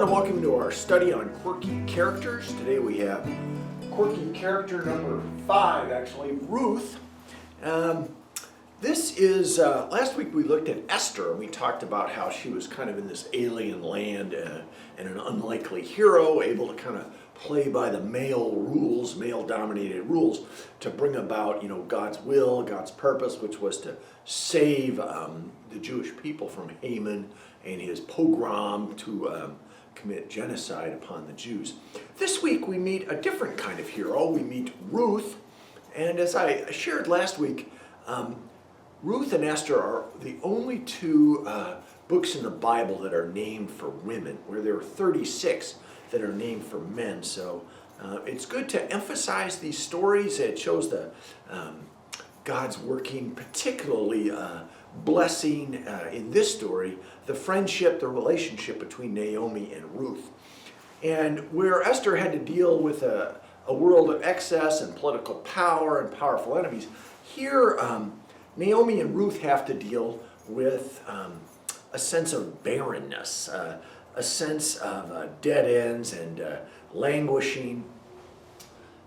want to welcome you to our study on quirky characters. Today we have quirky character number 5, actually, Ruth. This is, last week we looked at Esther, and we talked about how she was kind of in this alien land and an unlikely hero, able to kind of play by the male-dominated rules to bring about, God's will, God's purpose, which was to save the Jewish people from Haman and his pogrom to commit genocide upon the Jews. This week we meet a different kind of hero. We meet Ruth, and as I shared last week, Ruth and Esther are the only two books in the Bible that are named for women, where there are 36 that are named for men. So it's good to emphasize these stories. It shows the God's working, particularly blessing in this story, the friendship, the relationship between Naomi and Ruth. And where Esther had to deal with a world of excess and political power and powerful enemies, here Naomi and Ruth have to deal with a sense of barrenness, a sense of dead ends and languishing.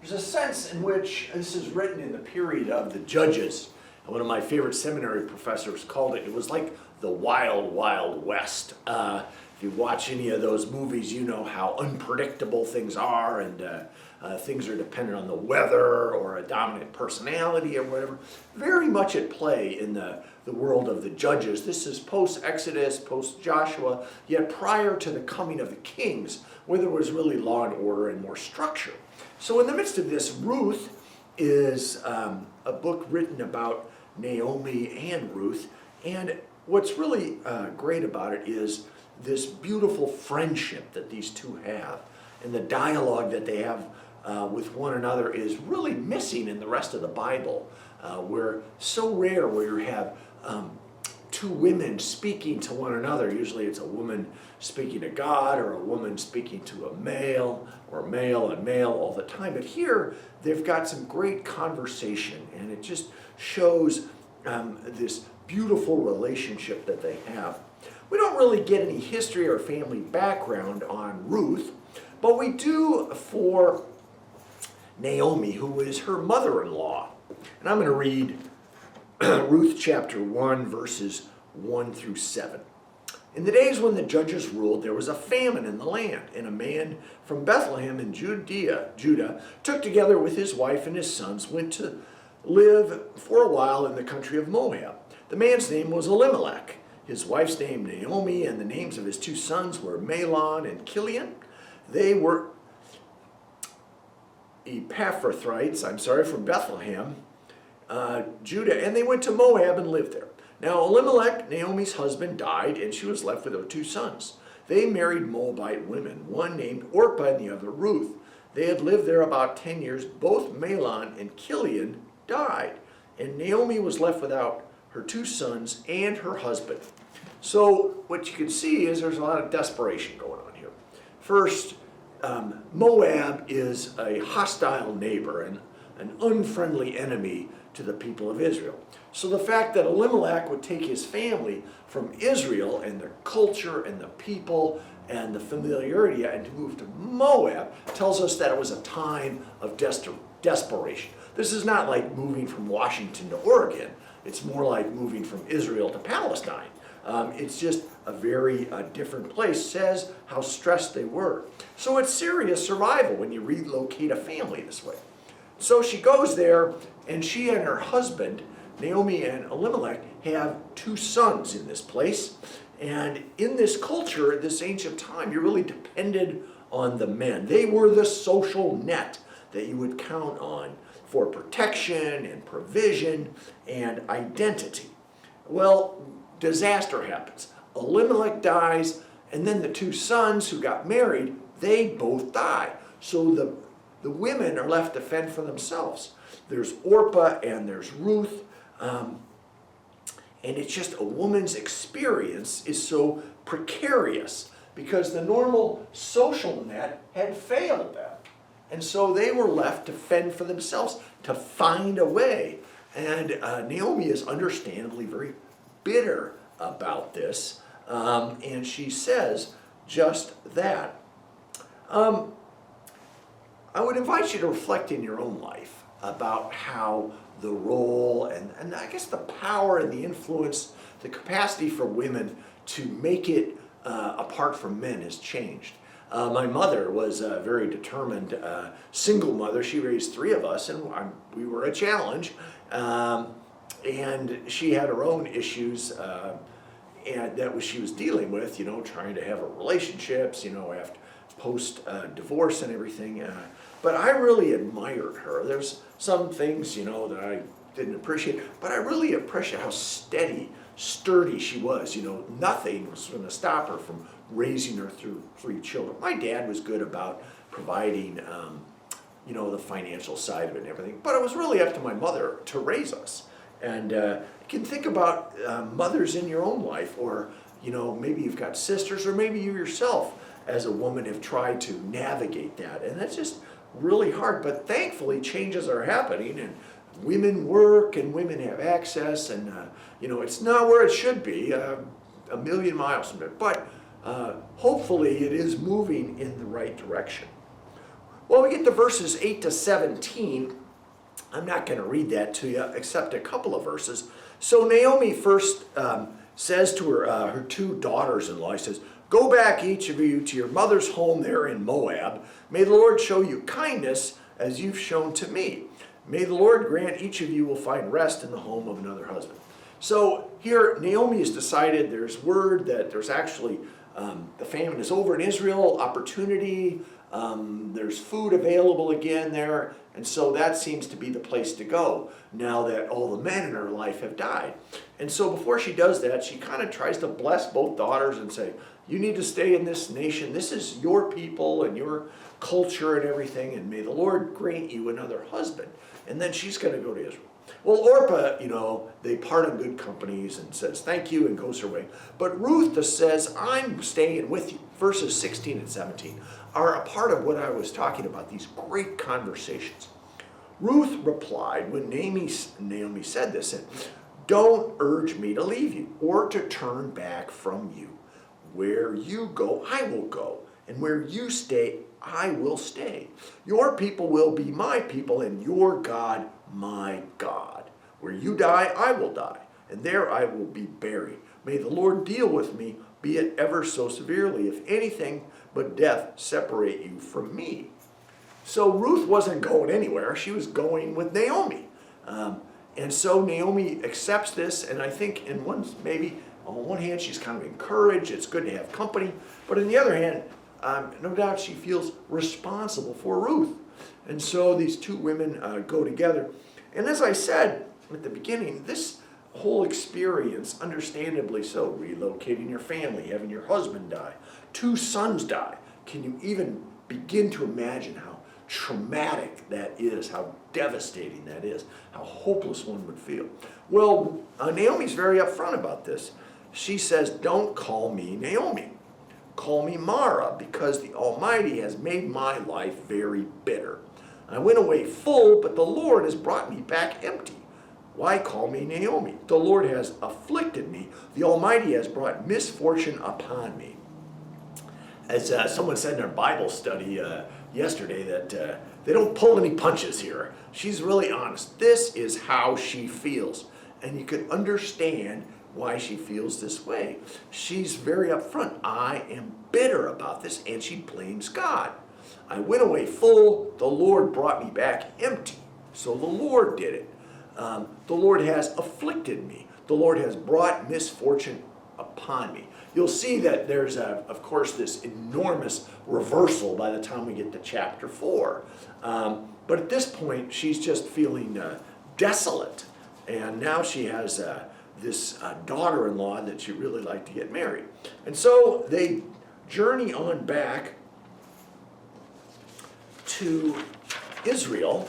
There's a sense in which, this is written in the period of the Judges, and one of my favorite seminary professors called it was like the wild, wild west. If you watch any of those movies, you know how unpredictable things are, and things are dependent on the weather or a dominant personality or whatever. Very much at play in the world of the Judges. This is post-Exodus, post-Joshua, yet prior to the coming of the kings, where there was really law and order and more structure. So in the midst of this, Ruth is a book written about Naomi and Ruth, and what's really great about it is this beautiful friendship that these two have, and the dialogue that they have with one another is really missing in the rest of the Bible. We're so rare where you have two women speaking to one another. Usually it's a woman speaking to God or a woman speaking to a male, or male and male all the time. But here they've got some great conversation, and it just shows this beautiful relationship that they have. We don't really get any history or family background on Ruth, but we do for Naomi, who is her mother-in-law. And I'm going to read Ruth chapter 1, verses 1 through 7. In the days when the judges ruled, there was a famine in the land, and a man from Bethlehem in Judah took together with his wife and his sons, went to live for a while in the country of Moab. The man's name was Elimelech, his wife's name Naomi, and the names of his two sons were Mahlon and Chilion. They were Epaphrathites, from Bethlehem, Judah, and they went to Moab and lived there. Now Elimelech, Naomi's husband, died, and she was left with her two sons. They married Moabite women, one named Orpah and the other Ruth. They had lived there about 10 years. Both Mahlon and Chilion died, and Naomi was left without her two sons and her husband. So what you can see is there's a lot of desperation going on here. First, Moab is a hostile neighbor and an unfriendly enemy to the people of Israel. So the fact that Elimelech would take his family from Israel and their culture and the people and the familiarity and to move to Moab tells us that it was a time of desperation. This is not like moving from Washington to Oregon. It's more like moving from Israel to Palestine. It's just a very different place, says how stressed they were. So it's serious survival when you relocate a family this way. So she goes there, and she and her husband, Naomi and Elimelech, have two sons in this place. And in this culture, this ancient time, you really depended on the men. They were the social net that you would count on for protection and provision and identity. Well, disaster happens. Elimelech dies, and then the two sons who got married, they both die. So the women are left to fend for themselves. There's Orpah and there's Ruth, and it's just a woman's experience is so precarious because the normal social net had failed them. And so they were left to fend for themselves, to find a way. And Naomi is understandably very bitter about this. And she says, just that. I would invite you to reflect in your own life about how the role and I guess the power and the influence, the capacity for women to make it apart from men has changed. My mother was a very determined single mother. She raised 3 of us, and we were a challenge. And she had her own issues, and she was dealing with, trying to have relationships, after post divorce and everything. But I really admired her. There's some things, that I didn't appreciate, but I really appreciate how steady, sturdy she was. Nothing was going to stop her from raising her through 3 children. My dad was good about providing, the financial side of it and everything, but it was really up to my mother to raise us. And you can think about mothers in your own life, or, maybe you've got sisters, or maybe you yourself as a woman have tried to navigate that. And that's just really hard, but thankfully changes are happening, and women work and women have access, and it's not where it should be, a million miles from it, but hopefully it is moving in the right direction. Well, we get to verses 8 to 17. I'm not going to read that to you, except a couple of verses. So Naomi first says to her 2 daughters-in-law, he says, "Go back, each of you, to your mother's home there in Moab. May the Lord show you kindness as you've shown to me. May the Lord grant each of you will find rest in the home of another husband." So here Naomi has decided, there's word that there's actually, the famine is over in Israel, opportunity, there's food available again there, and so that seems to be the place to go now that all the men in her life have died. And so before she does that, she kind of tries to bless both daughters and say, you need to stay in this nation. This is your people and your culture and everything, and may the Lord grant you another husband. And then she's going to go to Israel. Well, Orpah, they part on good companies and says thank you and goes her way. But Ruth just says, I'm staying with you. Verses 16 and 17 are a part of what I was talking about, these great conversations. Ruth replied when Naomi said this, and don't urge me to leave you or to turn back from you. Where you go, I will go, and where you stay, I will stay. Your people will be my people, and your God, my God. Where you die, I will die, and there I will be buried. May the Lord deal with me, be it ever so severely, if anything but death separate you from me. So Ruth wasn't going anywhere. She was going with Naomi. And so Naomi accepts this, and I think on one hand, she's kind of encouraged. It's good to have company. But on the other hand, no doubt she feels responsible for Ruth. And so these 2 women go together. And as I said at the beginning, this whole experience, understandably so, relocating your family, having your husband die, 2 sons die. Can you even begin to imagine how traumatic that is, how devastating that is, how hopeless one would feel? Well, Naomi's very upfront about this. She says, don't call me Naomi. Call me Mara, because the Almighty has made my life very bitter. I went away full, but the Lord has brought me back empty. Why call me Naomi? The Lord has afflicted me. The Almighty has brought misfortune upon me. As someone said in our Bible study yesterday, that they don't pull any punches here. She's really honest. This is how she feels. And you can understand why she feels this way. She's very upfront. I am bitter about this, and she blames God. I went away full. The Lord brought me back empty. So the Lord did it. The Lord has afflicted me. The Lord has brought misfortune upon me. You'll see that there's, of course, this enormous reversal by the time we get to chapter 4. But at this point, she's just feeling desolate. And now she has this daughter-in-law that she'd really like to get married. And so they journey on back to Israel.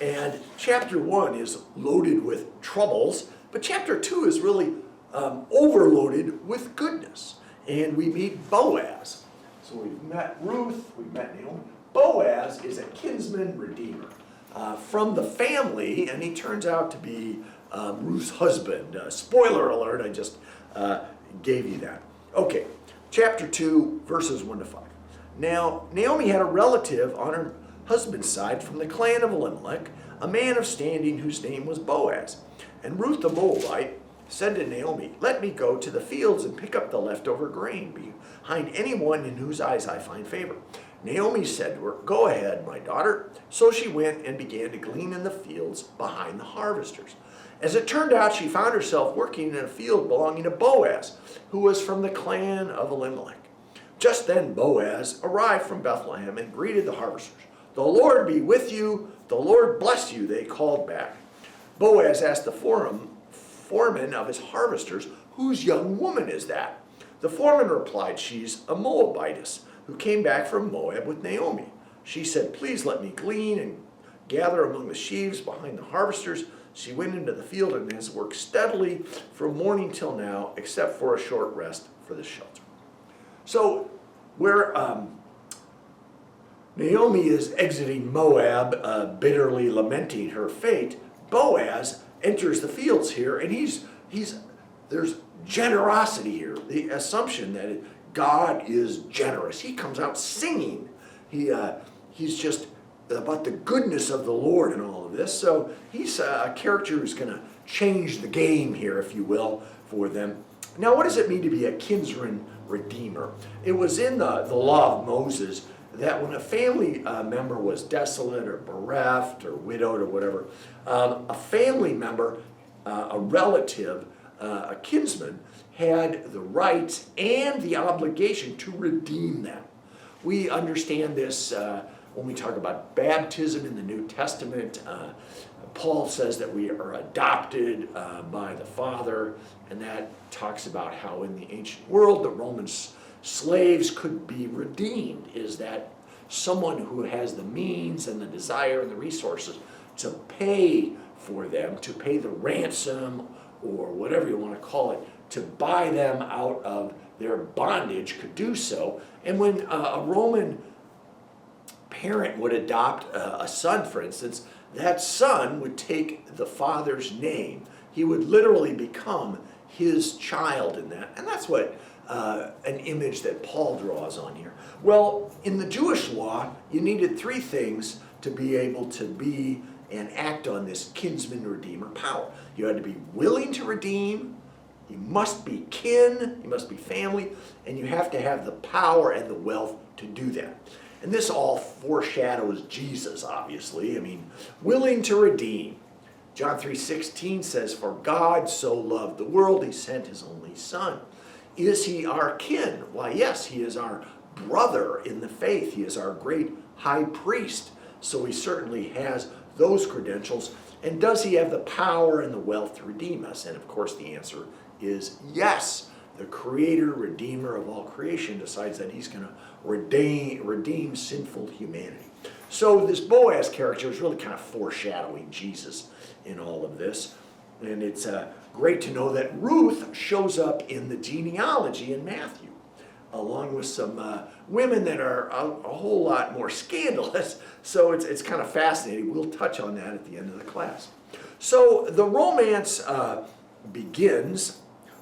And chapter 1 is loaded with troubles, but chapter 2 is really overloaded with goodness. And we meet Boaz. So we've met Ruth, we've met Naomi. Boaz is a kinsman redeemer from the family, and he turns out to be Ruth's husband. Spoiler alert, I just gave you that. Okay, chapter 2, verses 1 to 5. Now, Naomi had a relative on her husband's side from the clan of Elimelech, a man of standing whose name was Boaz. And Ruth the Moabite said to Naomi, "Let me go to the fields and pick up the leftover grain behind anyone in whose eyes I find favor." Naomi said to her, "Go ahead, my daughter." So she went and began to glean in the fields behind the harvesters. As it turned out, she found herself working in a field belonging to Boaz, who was from the clan of Elimelech. Just then Boaz arrived from Bethlehem and greeted the harvesters. "The Lord be with you, the Lord bless you," they called back. Boaz asked the foreman of his harvesters, "Whose young woman is that?" The foreman replied, "She's a Moabitess who came back from Moab with Naomi. She said, 'Please let me glean and gather among the sheaves behind the harvesters.' She went into the field and has worked steadily from morning till now, except for a short rest for the shelter." So where Naomi is exiting Moab, bitterly lamenting her fate, Boaz enters the fields here, and there's generosity here. The assumption that God is generous. He comes out singing. He's just about the goodness of the Lord in all of this. So he's a character who's going to change the game here, if you will, for them. Now, what does it mean to be a kinsman redeemer? It was in the law of Moses that when a family member was desolate or bereft or widowed or whatever, a family member, a relative, a kinsman, had the rights and the obligation to redeem them. We understand this when we talk about baptism in the New Testament. Paul says that we are adopted by the Father, and that talks about how in the ancient world the Roman slaves could be redeemed. Is that someone who has the means and the desire and the resources to pay for them, to pay the ransom or whatever you want to call it, to buy them out of their bondage, could do so. And when a Roman parent would adopt a son, for instance, that son would take the father's name. He would literally become his child in that. And that's what an image that Paul draws on here. Well, in the Jewish law, you needed three things to be able to be and act on this kinsman redeemer power. You had to be willing to redeem, you must be kin, you must be family, and you have to have the power and the wealth to do that. And this all foreshadows Jesus, obviously. I mean, willing to redeem. John 3:16 says, "For God so loved the world, he sent his only son." Is he our kin? Why, yes, he is our brother in the faith. He is our great high priest. So he certainly has those credentials. And does he have the power and the wealth to redeem us? And of course the answer is yes. The creator, redeemer of all creation decides that he's going to redeem sinful humanity. So this Boaz character is really kind of foreshadowing Jesus in all of this. And it's great to know that Ruth shows up in the genealogy in Matthew, along with some women that are a whole lot more scandalous. So it's kind of fascinating. We'll touch on that at the end of the class. So the romance begins.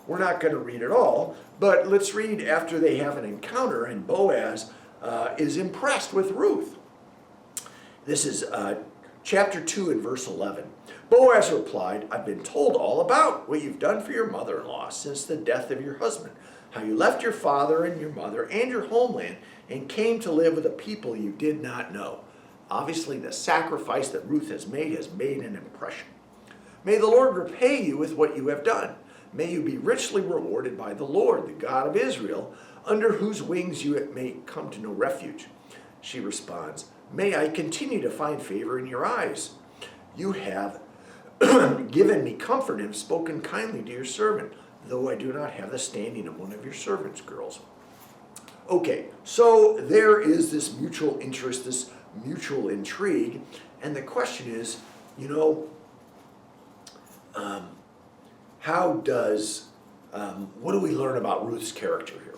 We're not going to read it all, but let's read after they have an encounter, and Boaz is impressed with Ruth. This is chapter 2 and verse 11. Boaz replied, "I've been told all about what you've done for your mother-in-law since the death of your husband, how you left your father and your mother and your homeland and came to live with a people you did not know. Obviously, the sacrifice that Ruth has made an impression. May the Lord repay you with what you have done. May you be richly rewarded by the Lord, the God of Israel, under whose wings you may come to know refuge." She responds, "May I continue to find favor in your eyes. You have given me comfort and have spoken kindly to your servant, though I do not have the standing of one of your servants' girls." Okay, so there is this mutual interest, this mutual intrigue, and the question is, what do we learn about Ruth's character here?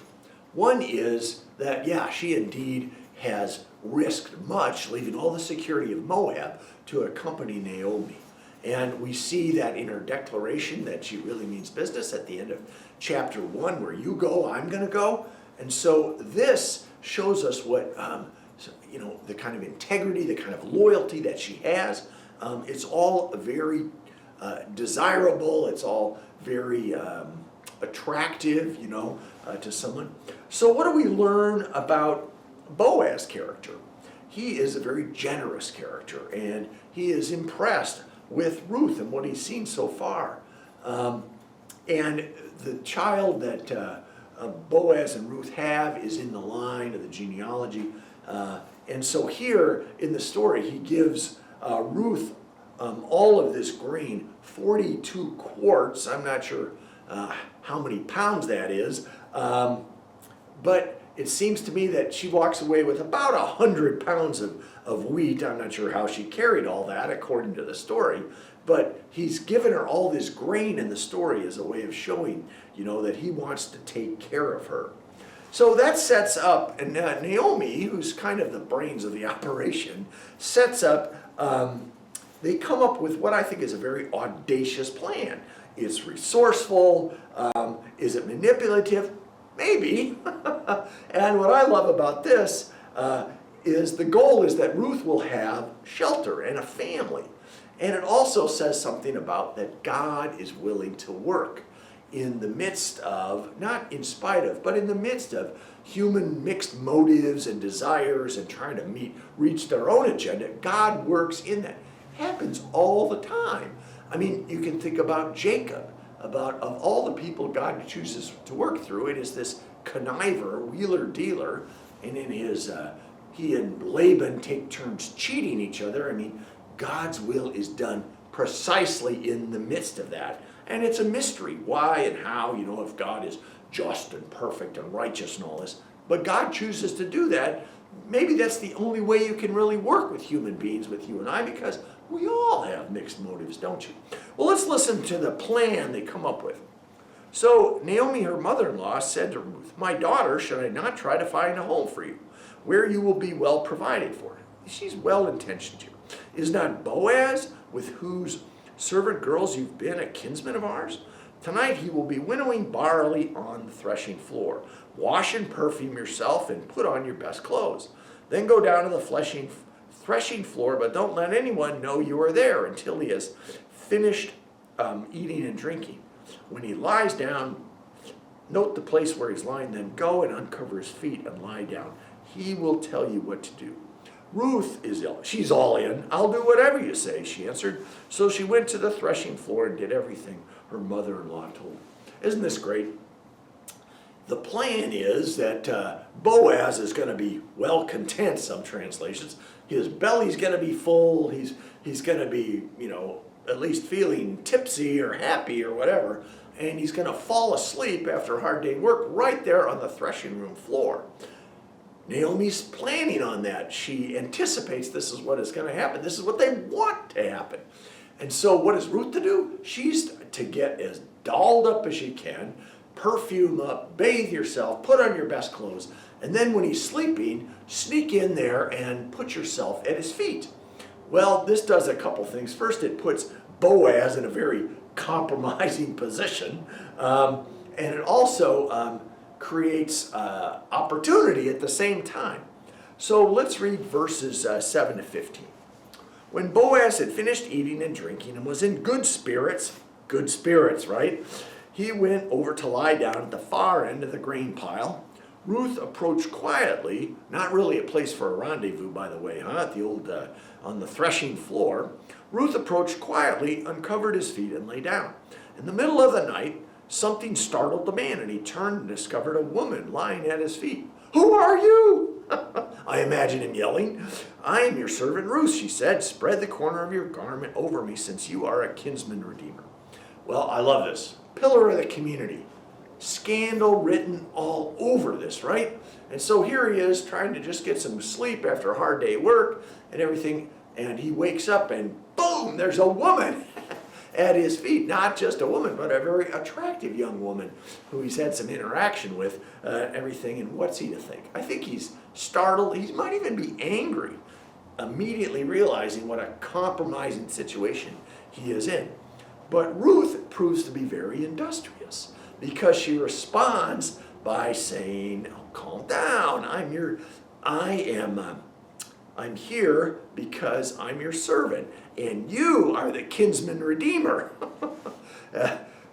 One is that, yeah, she indeed has risked much, leaving all the security of Moab to accompany Naomi. And we see that in her declaration that she really means business at the end of chapter 1, where you go, I'm going to go. And so this shows us what, the kind of integrity, the kind of loyalty that she has. It's all very desirable. It's all very attractive, to someone. So what do we learn about Boaz's character? He is a very generous character, and he is impressed with Ruth and what he's seen so far. And the child that Boaz and Ruth have is in the line of the genealogy. And so here in the story, he gives Ruth all of this grain, 42 quarts. I'm not sure how many pounds that is. But it seems to me that she walks away with about 100 pounds of wheat. I'm not sure how she carried all that according to the story. But he's given her all this grain in the story as a way of showing, that he wants to take care of her. So that sets up, and Naomi, who's kind of the brains of the operation, sets up, they come up with what I think is a very audacious plan. It's resourceful. Is it manipulative? Maybe. And what I love about this is the goal is that Ruth will have shelter and a family. And it also says something about that God is willing to work in the midst of, not in spite of, but in the midst of human mixed motives and desires and trying to reach their own agenda. God works in that. It happens all the time. I mean, you can think about Jacob, of all the people God chooses to work through, it is this conniver, wheeler-dealer, and in his, he and Laban take turns cheating each other. I mean, God's will is done precisely in the midst of that. And it's a mystery why and how, if God is just and perfect and righteous and all this. But God chooses to do that. Maybe that's the only way you can really work with human beings, with you and I, because we all have mixed motives, don't you? Well, let's listen to the plan they come up with. So Naomi, her mother-in-law, said to Ruth, "My daughter, should I not try to find a home for you, where you will be well provided for?" She's well-intentioned here. "Is not Boaz, with whose servant girls you've been, a kinsman of ours? Tonight he will be winnowing barley on the threshing floor. Wash and perfume yourself and put on your best clothes. Then go down to the threshing floor, but don't let anyone know you are there until he has finished eating and drinking. When he lies down, note the place where he's lying, then go and uncover his feet and lie down. He will tell you what to do." Ruth is ill. She's all in. "I'll do whatever you say," she answered. So she went to the threshing floor and did everything her mother-in-law told her. Isn't this great? The plan is that Boaz is going to be well content, some translations. His belly's going to be full. He's going to be, at least feeling tipsy or happy or whatever. And he's going to fall asleep after a hard day of work right there on the threshing room floor. Naomi's planning on that. She anticipates this is what is going to happen. This is what they want to happen. And so what is Ruth to do? She's to get as dolled up as she can, perfume up, bathe yourself, put on your best clothes, and then when he's sleeping, sneak in there and put yourself at his feet. Well, this does a couple things. First, it puts Boaz in a very compromising position, and it also creates opportunity at the same time. So let's read verses 7 to 15. When Boaz had finished eating and drinking and was in good spirits, right? He went over to lie down at the far end of the grain pile. Ruth approached quietly, not really a place for a rendezvous, by the way, at the old, on the threshing floor. Ruth approached quietly, uncovered his feet, and lay down. In the middle of the night, something startled the man, and he turned and discovered a woman lying at his feet. "Who are you?" I imagine him yelling. "I am your servant Ruth," she said. "Spread the corner of your garment over me, since you are a kinsman redeemer." Well, I love this. Pillar of the community. Scandal written all over this, right? And so here he is trying to just get some sleep after a hard day at work and everything, and he wakes up and boom, there's a woman at his feet. Not just a woman, but a very attractive young woman who he's had some interaction with, everything, and what's he to think? I think he's startled. He might even be angry, immediately realizing what a compromising situation he is in. But Ruth proves to be very industrious, because she responds by saying, "Oh, calm down. I'm here because I'm your servant, and you are the kinsman redeemer.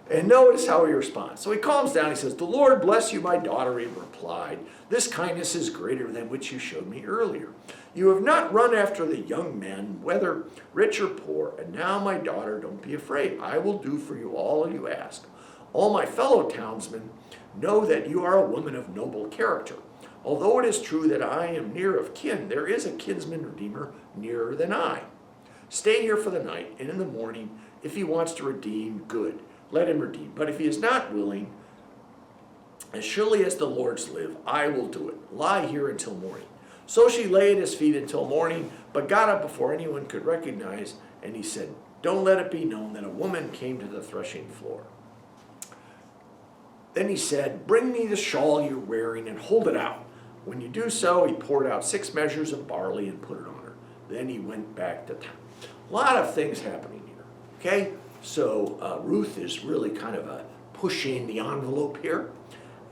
And notice how he responds. So he calms down. He says, the Lord bless you, my daughter, he replied. This kindness is greater than which you showed me earlier. You have not run after the young men, whether rich or poor. And now, my daughter, don't be afraid. I will do for you all you ask. All my fellow townsmen know that you are a woman of noble character. Although it is true that I am near of kin, there is a kinsman redeemer nearer than I. Stay here for the night, and in the morning, if he wants to redeem, good. Let him redeem. But if he is not willing, as surely as the Lord's live, I will do it. Lie here until morning. So she lay at his feet until morning, but got up before anyone could recognize, and he said, don't let it be known that a woman came to the threshing floor. Then he said, bring me the shawl you're wearing and hold it out. When you do so, he poured out 6 measures of barley and put it on her. Then he went back to town. A lot of things happening here, okay? So Ruth is really kind of pushing the envelope here.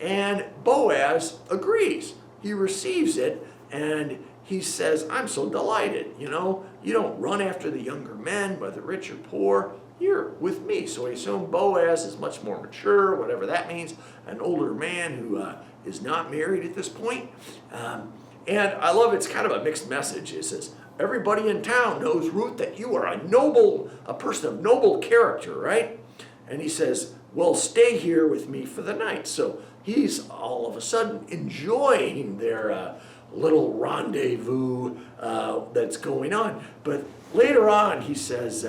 And Boaz agrees. He receives it, and he says, I'm so delighted. You don't run after the younger men, whether rich or poor. You're with me. So I assume Boaz is much more mature, whatever that means, an older man who is not married at this point. And I love it's kind of a mixed message. It says, everybody in town knows, Ruth, that you are a person of noble character, right? And he says, well, stay here with me for the night. So he's all of a sudden enjoying their little rendezvous that's going on. But later on, he says,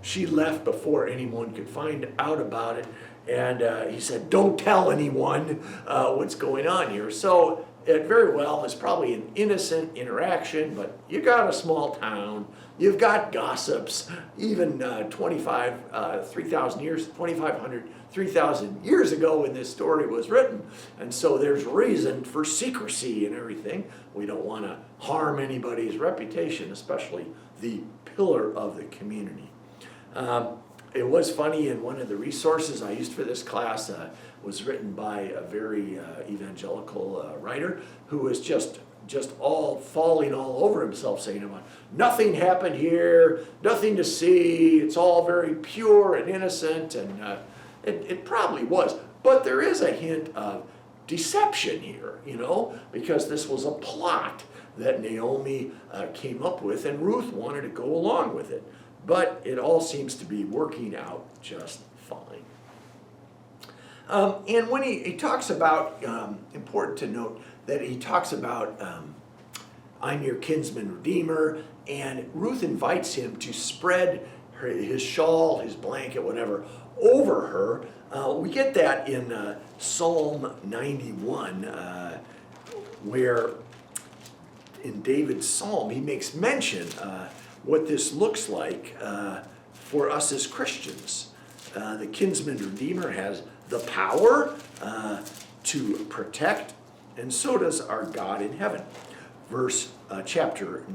she left before anyone could find out about it. And he said, don't tell anyone what's going on here. So it very well is probably an innocent interaction, but you got a small town, you've got gossips, even 3,000 years, 2,500, 3,000 years ago when this story was written. And so there's reason for secrecy and everything. We don't want to harm anybody's reputation, especially the pillar of the community. It was funny, in one of the resources I used for this class was written by a very evangelical writer who was just all falling all over himself, saying about nothing happened here, nothing to see, it's all very pure and innocent, and it probably was. But there is a hint of deception here, because this was a plot that Naomi came up with, and Ruth wanted to go along with it. But it all seems to be working out just fine. And when he talks about, important to note, that he talks about, I'm your kinsman redeemer, and Ruth invites him to spread his shawl, his blanket, whatever, over her. We get that in Psalm 91, where in David's psalm, he makes mention what this looks like for us as Christians. The kinsman redeemer has the power to protect, and so does our God in heaven. Chapter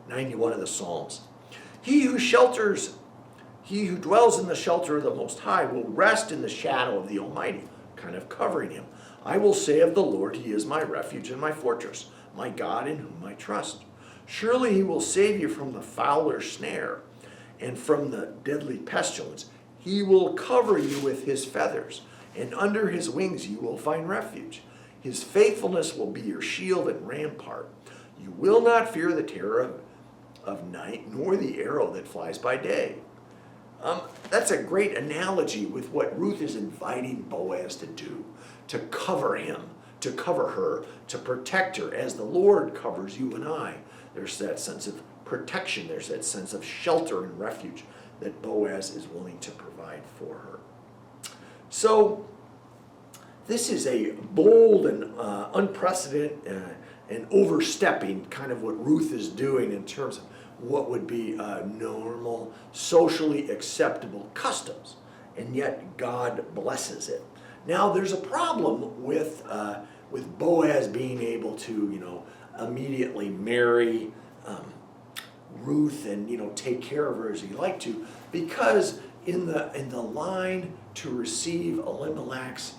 91 of the Psalms. He who dwells in the shelter of the Most High will rest in the shadow of the Almighty, kind of covering him. I will say of the Lord, he is my refuge and my fortress, my God in whom I trust. Surely he will save you from the fowler's snare and from the deadly pestilence. He will cover you with his feathers, and under his wings you will find refuge. His faithfulness will be your shield and rampart. You will not fear the terror of night, nor the arrow that flies by day. That's a great analogy with what Ruth is inviting Boaz to do, to cover him, to cover her, to protect her, as the Lord covers you and I. There's that sense of protection, there's that sense of shelter and refuge that Boaz is willing to provide for her. So this is a bold and unprecedented and overstepping kind of what Ruth is doing in terms of what would be normal, socially acceptable customs, and yet God blesses it. Now there's a problem with Boaz being able to, immediately marry Ruth and take care of her as he liked to, because in the line to receive Elimelech's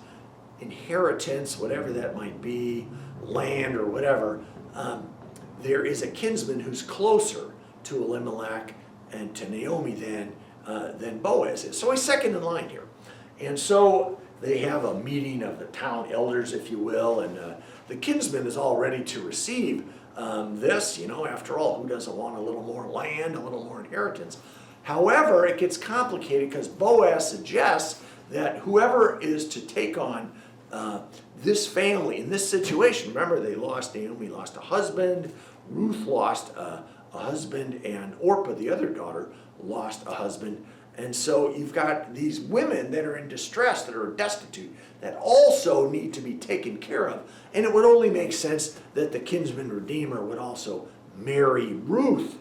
inheritance, whatever that might be, land or whatever, there is a kinsman who's closer to Elimelech and to Naomi than Boaz is. So he's second in line here. And so they have a meeting of the town elders, if you will, and the kinsman is all ready to receive this. After all, who doesn't want a little more land, a little more inheritance? However, it gets complicated because Boaz suggests that whoever is to take on this family in this situation, remember Naomi lost a husband, Ruth lost a husband, and Orpah, the other daughter, lost a husband. And so you've got these women that are in distress, that are destitute, that also need to be taken care of. And it would only make sense that the kinsman redeemer would also marry Ruth.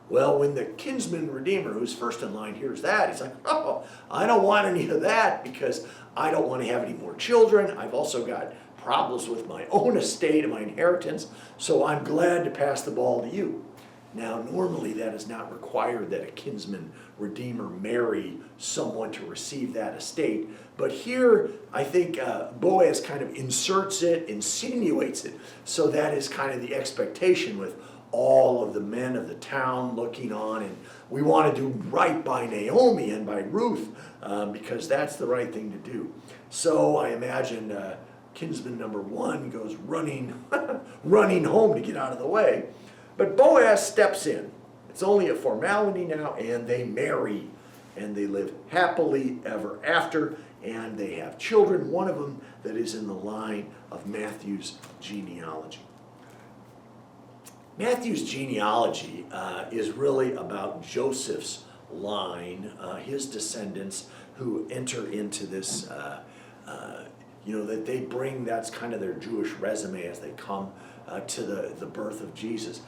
Well, when the kinsman redeemer, who's first in line, hears that, he's like, oh, I don't want any of that because I don't want to have any more children. I've also got problems with my own estate and my inheritance, so I'm glad to pass the ball to you. Now, normally that is not required that a kinsman redeemer marry someone to receive that estate. But here, I think Boaz kind of inserts it, insinuates it. So that is kind of the expectation with all of the men of the town looking on. And we want to do right by Naomi and by Ruth because that's the right thing to do. So I imagine kinsman number one goes running, running home to get out of the way. But Boaz steps in. It's only a formality now, and they marry, and they live happily ever after, and they have children, one of them that is in the line of Matthew's genealogy. Matthew's genealogy is really about Joseph's line, his descendants who enter into this, that they bring, that's kind of their Jewish resume as they come to the birth of Jesus.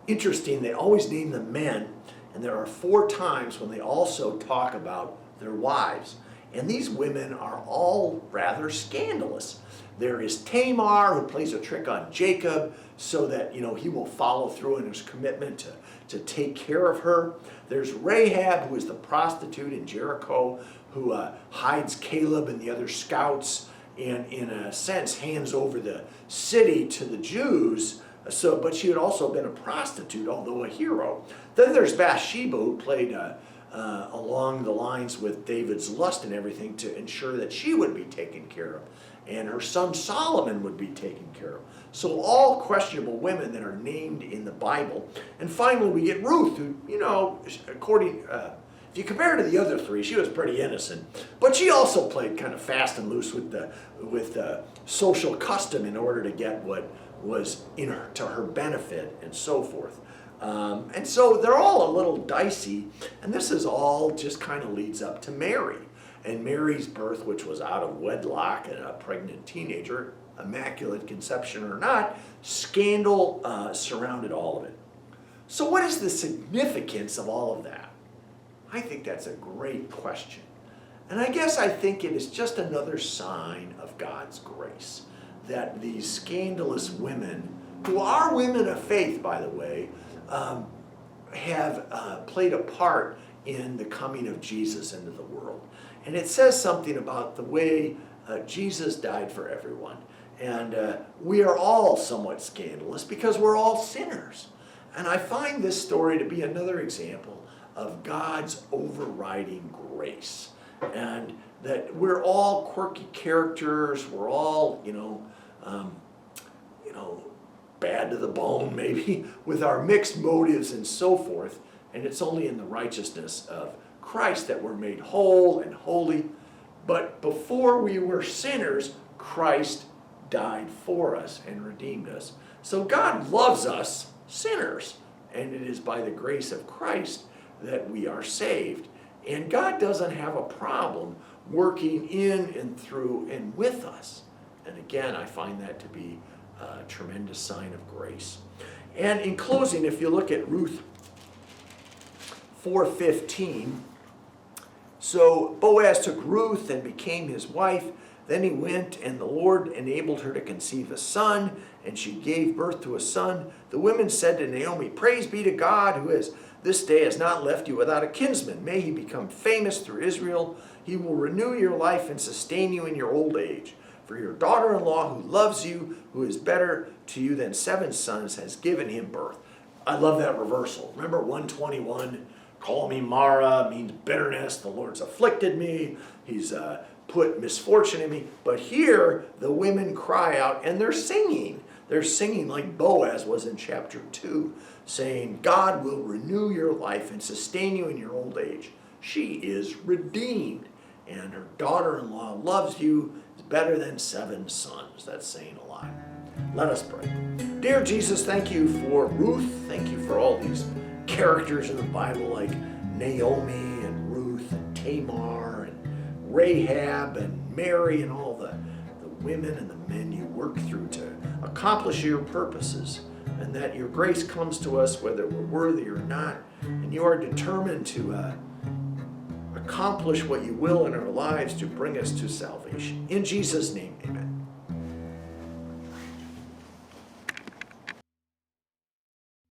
Interesting, they always name the men, and there are 4 times when they also talk about their wives. And these women are all rather scandalous. There is Tamar, who plays a trick on Jacob so that he will follow through in his commitment to take care of her. There's Rahab, who is the prostitute in Jericho, who hides Caleb and the other scouts and in a sense hands over the city to the Jews. But she had also been a prostitute, although a hero. Then there's Bathsheba, who played along the lines with David's lust and everything to ensure that she would be taken care of, and her son Solomon would be taken care of. So all questionable women that are named in the Bible. And finally we get Ruth, who, if you compare her to the other 3, she was pretty innocent. But she also played kind of fast and loose with the social custom in order to get what was to her benefit and so forth. And so they're all a little dicey, and this is all just kind of leads up to Mary. And Mary's birth, which was out of wedlock and a pregnant teenager, immaculate conception or not, scandal surrounded all of it. So what is the significance of all of that? I think that's a great question. And I guess I think it is just another sign of God's grace that these scandalous women, who are women of faith, by the way, have played a part in the coming of Jesus into the world. And it says something about the way Jesus died for everyone. And we are all somewhat scandalous because we're all sinners. And I find this story to be another example of God's overriding grace. And that we're all quirky characters, we're all, bad to the bone maybe, with our mixed motives and so forth. And it's only in the righteousness of Christ that we're made whole and holy. But before we were sinners, Christ died for us and redeemed us. So God loves us sinners, and it is by the grace of Christ that we are saved. And God doesn't have a problem working in and through and with us. And again, I find that to be a tremendous sign of grace. And in closing, if you look at Ruth 4:15, so Boaz took Ruth and became his wife. Then he went, and the Lord enabled her to conceive a son, and she gave birth to a son. The women said to Naomi, "Praise be to God, who has this day has not left you without a kinsman. May he become famous through Israel. He will renew your life and sustain you in your old age. For your daughter-in-law who loves you, who is better to you than 7 sons, has given him birth. I love that reversal. Remember 121, call me Mara, means bitterness. The Lord's afflicted me. He's put misfortune in me. But here, the women cry out, and they're singing. They're singing like Boaz was in chapter 2, saying, God will renew your life and sustain you in your old age. She is redeemed, and her daughter-in-law loves you better than 7 sons. That's saying a lot. Let us pray. Dear Jesus, thank you for Ruth. Thank you for all these characters in the Bible like Naomi and Ruth and Tamar and Rahab and Mary and all the women and the men you work through to accomplish your purposes, and that your grace comes to us whether we're worthy or not, and you are determined to accomplish what you will in our lives to bring us to salvation. In Jesus' name, amen.